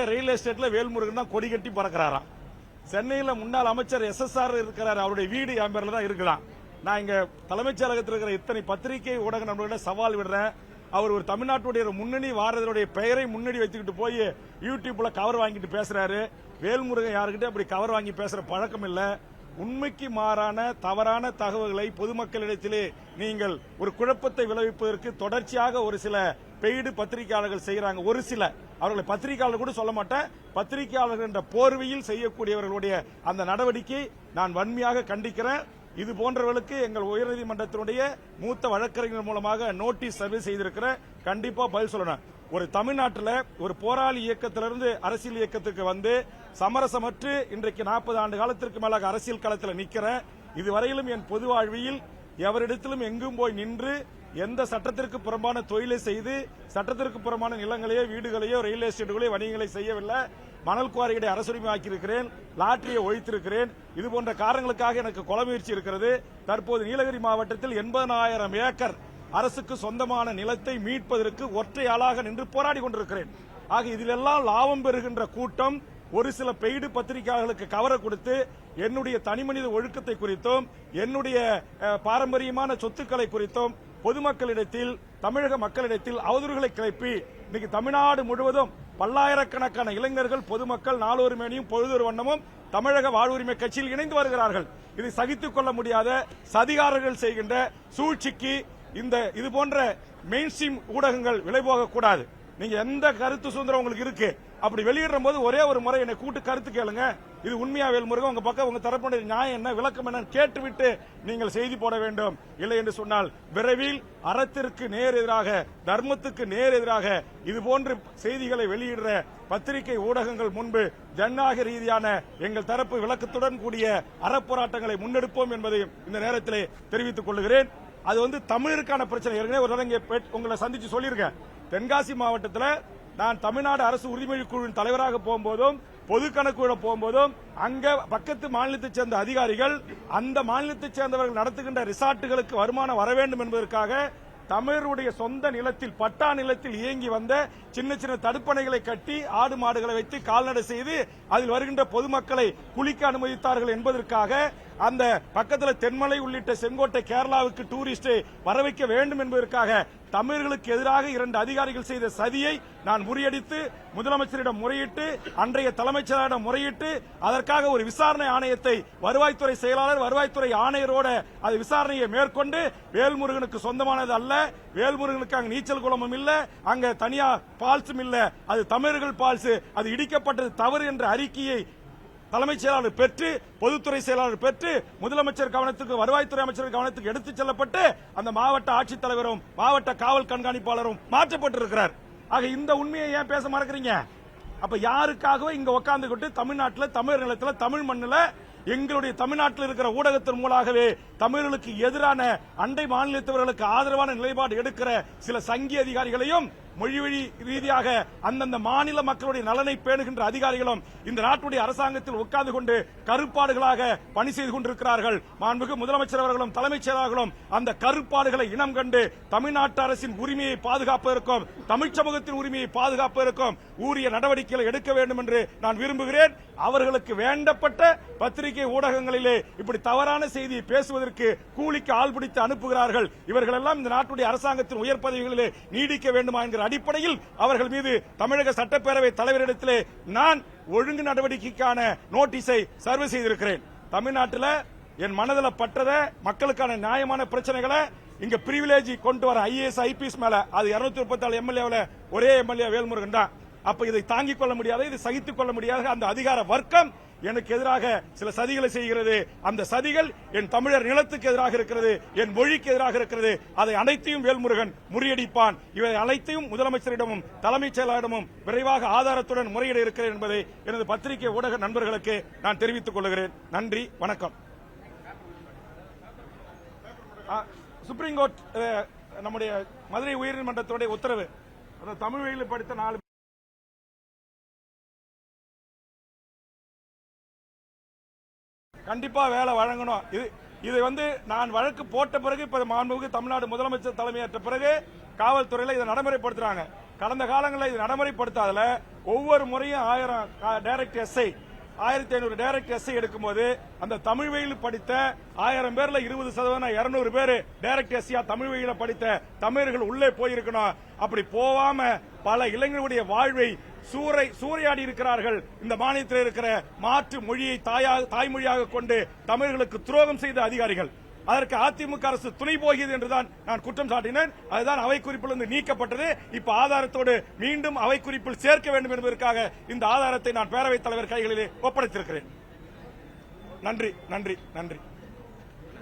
Real எஸ்டேட்ல Velmurugan தான் கொடி கட்டி பறக்கிறாராம். சென்னையில் முன்னாள் அமைச்சர் SSR இருக்கிறார், அவருடைய வீடு என் பேர்ல தான் இருக்குதான். நான் இங்க தலைமைச் செயலகத்தில் இருக்கிற இத்தனை பத்திரிகை ஊடக நண்பர்களை சவால் விடுறேன். அவர் ஒரு தமிழ்நாட்டுடைய முன்னணி வாரதனுடைய பெயரை முன்னாடி வச்சுக்கிட்டு போய் யூடியூப்ல கவர் வாங்கிட்டு பேசுறாரு. வேல்முருகன் யாருக்கிட்ட அப்படி கவர் வாங்கி பேசுற பழக்கம் இல்ல. உண்மைக்கு மாறான தவறான தகவல்களை பொதுமக்களிடத்திலே நீங்கள் ஒரு குழப்பத்தை விளைவிப்பதற்கு தொடர்ச்சியாக ஒரு சில பெய்டு பத்திரிகையாளர்கள் செய்யறாங்க. ஒரு சில அவர்களை பத்திரிகையாளர் கூட சொல்ல மாட்டேன், பத்திரிகையாளர்கள் என்ற போர்வையில் செய்யக்கூடியவர்களுடைய அந்த நடவடிக்கை நான் வன்மையாக கண்டிக்கிறேன். இது போன்றவர்களுக்கு எங்கள் உயர்நீதிமன்றத்தினுடைய மூத்த வழக்கறிஞர் மூலமாக நோட்டீஸ் சர்வீஸ் செய்திருக்கிறேன். கண்டிப்பா பதில் சொல்லணும். ஒரு தமிழ்நாட்டில் ஒரு போராளி இயக்கத்திலிருந்து அரசியல் இயக்கத்துக்கு வந்து சமரசமற்று இன்றைக்கு 40 ஆண்டு காலத்திற்கு மேலாக அரசியல் களத்தில் நிற்கிறேன். இதுவரையிலும் என் பொது வாழ்வியில் எவரிடத்திலும் எங்கும் போய் நின்று எந்த சட்டத்திற்கு புறம்பான தொழிலை செய்து சட்டத்திற்கு புறம்பான நிலங்களையோ வீடுகளையோ ரயில் எஸ்டேட்டுகளையோ வணிகங்களை செய்யவில்லை. மணல் குவாரிகளை அரசுரிமை ஆக்கியிருக்கிறேன், லாட்டரியை ஒழித்திருக்கிறேன். இது போன்ற காரணங்களுக்காக எனக்கு கொலை முயற்சி இருக்கிறது. தற்போது நீலகிரி மாவட்டத்தில் 80,000 ஏக்கர் அரசுக்கு சொந்தமான நிலத்தை மீட்பதற்கு ஒற்றை ஆளாக நின்று போராடி கொண்டிருக்கிறேன். ஆக இதிலெல்லாம் லாபம் பெறுகின்ற கூட்டம் ஒரு சில பெய்டு பத்திரிகையாளர்களுக்கு கவர கொடுத்து என்னுடைய தனிமனித ஒழுக்கத்தை குறித்தும் என்னுடைய பாரம்பரியமான சொத்துக்களை குறித்தும் பொதுமக்களிடத்தில் தமிழக மக்களிடத்தில் அவதூறுகளை கிளப்பி இன்னைக்கு தமிழ்நாடு முழுவதும் பல்லாயிரக்கணக்கான இளைஞர்கள் பொதுமக்கள் நாளொரு மேனியும் பொழுதொரு வண்ணமும் தமிழக வாழ்வுரிமை கட்சியில் இணைந்து வருகிறார்கள். இதை சகித்துக் கொள்ள முடியாத சதிகாரர்கள் செய்கின்ற சூழ்ச்சிக்கு இது போன்ற மெயின் ஸ்ட்ரீம் ஊடகங்கள் விலை போகக்கூடாது. நீங்க எந்த கருத்து சுதந்திரம் உங்களுக்கு இருக்கு, அப்படி வெளியிடும் போது ஒரே ஒரு முறை என்னை கூட்டு கருத்து கேளுங்க. இது உண்மையா வேல்முருகன், உங்க பக்கம் உங்க தரப்புடைய நியாயம் என்ன, விளக்கம் என்ன கேட்டுவிட்டு நீங்கள் செய்தி போட வேண்டும். இல்லை என்று சொன்னால் விரைவில் அறத்திற்கு நேர் எதிராக, தர்மத்துக்கு நேர் எதிராக இது போன்ற செய்திகளை வெளியிடுற பத்திரிகை ஊடகங்கள் முன்பு ஜனநாயக ரீதியான எங்கள் தரப்பு விளக்கத்துடன் கூடிய அறப்போராட்டங்களை முன்னெடுப்போம் என்பதையும் இந்த நேரத்திலே தெரிவித்துக் கொள்கிறேன். அது தமிழருக்கான பிரச்சனை. ஏற்கனவே ஒரு இங்கே உங்களை சந்திச்சு சொல்லியிருக்கேன். தென்காசி மாவட்டத்தில் நான் தமிழ்நாடு அரசு உரிமை குழுவின் தலைவராக போகும்போதும் பொது கணக்கு போகும்போதும் அங்க பக்கத்து மாநிலத்தைச் சேர்ந்த அதிகாரிகள் அந்த மாநிலத்தைச் சேர்ந்தவர்கள் நடத்துகின்ற ரிசார்ட்டுகளுக்கு வருமானம் வர வேண்டும் என்பதற்காக தமிழருடைய சொந்த நிலத்தில் பட்டா நிலத்தில் இயங்கி வந்த சின்ன சின்ன தடுப்பணைகளை கட்டி ஆடு மாடுகளை வைத்து கால்நடை செய்து அதில் வருகின்ற பொதுமக்களை குளிக்க அனுமதித்தார்கள் என்பதற்காக அந்த பக்கத்தில் தென்மலை உள்ளிட்ட செங்கோட்டை கேரளாவுக்கு டூரிஸ்டை வர வைக்க வேண்டும் என்பதற்காக தமிழர்களுக்கு எதிராக 2 அதிகாரிகள் செய்த சதியை நான் முறியடித்து முதலமைச்சரிடம் முறையிட்டு அன்றைய தலைமைச் செயலாளரிடம் முறையிட்டு அதற்காக ஒரு விசாரணை ஆணையத்தை வருவாய்த்துறை செயலாளர் வருவாய்த்துறை ஆணையரோட அது விசாரணையை மேற்கொண்டு வேல்முருகனுக்கு சொந்தமானது அல்ல, வேல்முருகனுக்கு அங்கு நீச்சல் குளமும் இல்ல, அங்க தனியார் பால்ஸும் இல்ல, அது தமிழர்கள் பால்ஸ், அது இடிக்கப்பட்டது தவறு என்ற அறிக்கையை தலைமைச் செயலாளர் பெற்று பொதுத்துறை செயலாளர் பெற்று முதலமைச்சர் கவனத்துக்கு வருவாய்த்துறை அமைச்சர் கவனத்துக்கு எடுத்துச் செல்லப்பட்டு அந்த மாவட்ட ஆட்சித்தலைவரும் மாவட்ட காவல் கண்காணிப்பாளரும் மாற்றப்பட்டிருக்கிறார். ஆக இந்த உண்மையை ஏன் பேச மறக்கிறீங்க? அப்ப யாருக்காகவே இங்க உட்கார்ந்துகிட்டு தமிழ்நாட்டில் தமிழ் நிலத்தில் தமிழ் மண்ணில் எங்களுடைய தமிழ்நாட்டில் இருக்கிற ஊடகத்தின் மூலமாகவே தமிழர்களுக்கு எதிரான அண்டை மாநிலத்தவர்களுக்கு ஆதரவான நிலைப்பாடு எடுக்கிற சில சங்கி அதிகாரிகளையும் மொழிவழி ரீதியாக அந்தந்த மாநில மக்களுடைய நலனை பேணுகின்ற அதிகாரிகளும் இந்த நாட்டுடைய அரசாங்கத்தில் உட்கார்ந்து கொண்டு கருப்பாடுகளாக பணி செய்து கொண்டிருக்கிறார்கள். மாண்புமிகு முதலமைச்சர் அவர்களும் தலைமைச் செயலாளர்களும் அந்த கருப்பாடுகளை இனம் கண்டு தமிழ்நாட்டு அரசின் உரிமையை பாதுகாப்பதற்கும் தமிழ் சமூகத்தின் உரிமையை பாதுகாப்பதற்கும் உரிய நடவடிக்கைகளை எடுக்க வேண்டும் என்று நான் விரும்புகிறேன். அவர்களுக்கு வேண்டப்பட்ட பத்திரிகை ஊடகங்களிலே இப்படி தவறான செய்தியை பேசுவதற்கு கூலிக்கு ஆள் பிடித்து அனுப்புகிறார்கள். இவர்கள் எல்லாம் இந்த நாட்டுடைய அரசாங்கத்தின் உயர் பதவிகளிலே நீடிக்க வேண்டுமா என்கிற அடிப்படையில் அவர்கள் மீது தமிழக சட்டப்பேரவை தலைவரிடத்திலே நான் ஒழுங்கு நடவடிக்கைக்கான நோட்டீஸை சர்வ் செய்திருக்கிறேன். தமிழ்நாட்டில் என் மனதில் பட்டத மக்களுக்கான நியாயமான பிரச்சனைகளை இங்க பிரிவிலேஜ் கொண்டு வர IAS IPS மேல அது 234 எம்எல்ஏ ஒரே எம்எல்ஏ வேல்முருகன் தான். அப்ப இதை தாங்கிக் கொள்ள முடியாத, இதை சகித்துக் கொள்ள முடியாத அந்த அதிகார வர்க்கம் எனக்கு எதிராக சில சதிகளை செய்கிறது. அந்த சதிகள் என் தமிழர் நிலத்துக்கு எதிராக இருக்கிறது, என் மொழிக்கு எதிராக இருக்கிறது. அதை அனைத்தையும் வேல்முருகன் முறியடிப்பான். இவை அனைத்தையும் முதலமைச்சரிடமும் தலைமைச் செயலாளரிடமும் விரைவாக ஆதாரத்துடன் முறையிட இருக்கிறேன் என்பதை எனது பத்திரிகை ஊடக நண்பர்களுக்கு நான் தெரிவித்துக் கொள்கிறேன். நன்றி, வணக்கம். சுப்ரீம் கோர்ட் நம்முடைய மதுரை உயர்நீதிமன்றத்துடைய உத்தரவு தமிழ் வழியில் படித்த 4 கண்டிப்பா வேலை வழங்கணும். இதை நான் வழக்கு போட்ட பிறகு இப்ப மாண்புமிகு தமிழ்நாடு முதலமைச்சர் தலைமையேற்ற பிறகு காவல்துறையில இதை நடைமுறைப்படுத்துறாங்க. கடந்த காலங்களில் இது நடைமுறைப்படுத்தாதல ஒவ்வொரு முறையும் 1000 டைரக்ட் எஸ்ஐ 1500 டைரக்ட் எஸ்ஐ எடுக்கும்போது அந்த தமிழ் வழியில் படித்த 1000 பேர்ல 20% 200 பேர் டைரக்ட் எஸ்ஐயா தமிழ் வழியில படித்த தமிழர்கள் உள்ளே போயிருக்கணும். அப்படி போவாம பல இளைஞர்களுடைய வாழ்வை சூறையாடி இருக்கிறார்கள். இந்த மாநிலத்தில் இருக்கிற மாற்று மொழியை தாய்மொழியாக கொண்டு தமிழர்களுக்கு துரோகம் செய்த அதிகாரிகள். அதற்கு அதிமுக அரசு துணை போகிறது என்றுதான் நான் குற்றம் சாட்டினேன். அதுதான் அவை குறிப்பிலிருந்து நீக்கப்பட்டது. இப்ப ஆதாரத்தோடு மீண்டும் அவை குறிப்பில் சேர்க்க வேண்டும் என்பதற்காக இந்த ஆதாரத்தை நான் பேரவைத் தலைவர் கைகளிலே ஒப்படைத்திருக்கிறேன். நன்றி நன்றி நன்றி.